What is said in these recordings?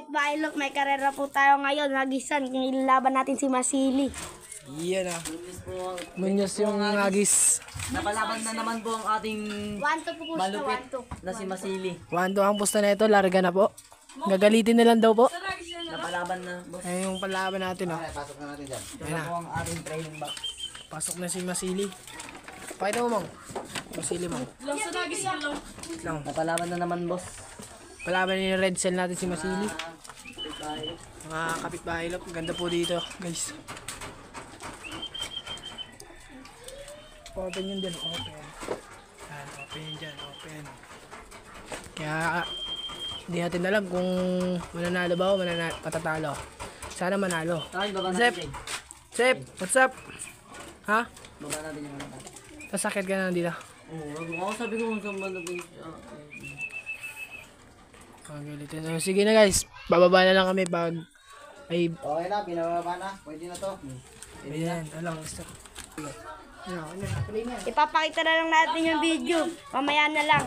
kapitbahay, look, may karera po tayo ngayon. Nagisan, laban natin si Masili. Iyan ah. Munyos yung agis. Napalaban na naman po ang ating 1-2 po po siya, malupit 1-2. na si Masili. 1-2 ang pusta na ito. Larga na po. Gagalitin na lang daw po. Napalaban na, boss. Ayun yung palaban natin oh. Pasok na natin dyan. Ito na po ang ating training box. Pasok na si Masili. Pakita mo, Mang. Masili, Mang. Lang. Napalaban na naman, boss. Palaban ni Red Cell natin si Masili. Mga kapitbahay look. Ganda po dito, guys. Open yun din. Open. Yan, open yun dyan. Open. Kaya, hindi natin alam kung mananalo ba o patatalo. Sana manalo. Ay, baba Sep! natin. Sep! What's up? Ha? Baba natin yung mga. Nasakit ka na dito. Oo, sabi ko kung saan ba natin. Kagalitin. Sige na guys. Bababa na lang kami pag ay Okay na, pinababa na. Pwede na to. ayan. Alang stop. Ipapakita na lang natin yung video. Mamaya na lang.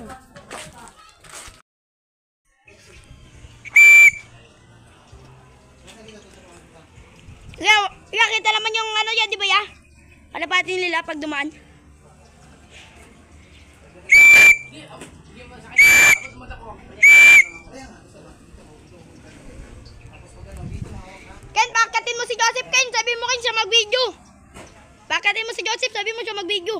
Kita naman yung ano yan, di ba ya? Palapatin nila pag dumaan. Ken, bakatin mo si Joseph, Ken. Sabi mo Ken siya mag-video. Bakatin mo si Joseph, sabi mo siya mag-video.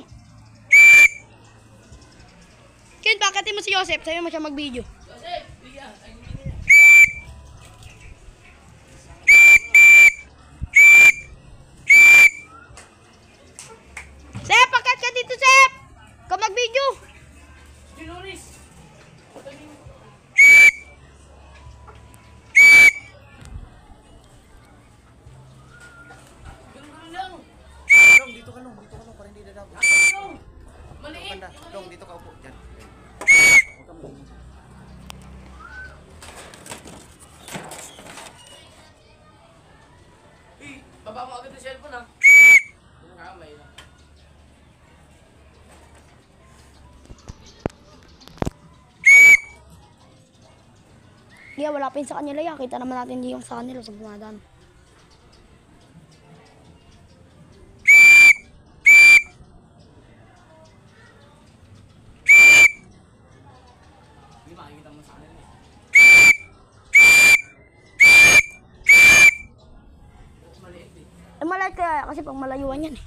Ken, bakatin mo si Joseph, sabi mo siya mag-video. Sep, pakat ka dito, Sep. Ikaw mag-video. Dito ka lang, para hindi dadabo. Maliit! Dong, dito ka upo. Dyan. Baba mo agad yung cellphone, ha? Yung kamay na. Yeah, wala pa yun sa kanila. Yeah. Kita naman natin yung sa kanila sa bumadaan. Hindi makikita mo sa kanila. Maliit eh. Eh, malay kaya kasi pag malayuan yan eh.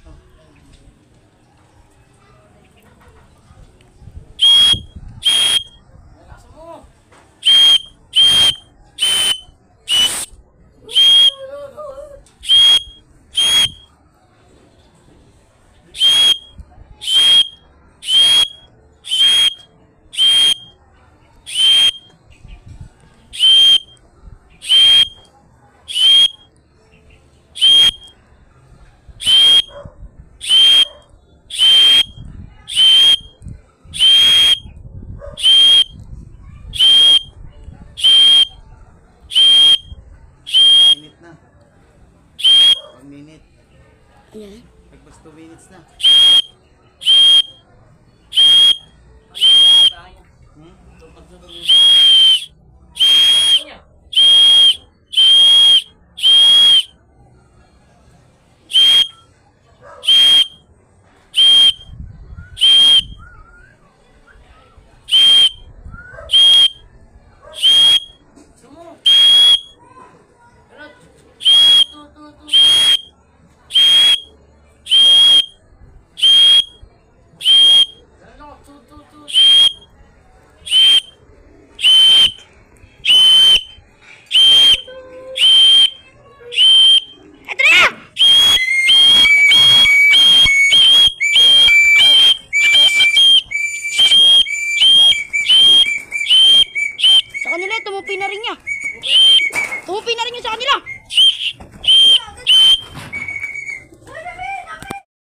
Minute na. 1 minute. Ayan. Nagpas 2 minutes na. Sa kanila, tumupi na rin niya. Tumupi na rin niya sa kanila.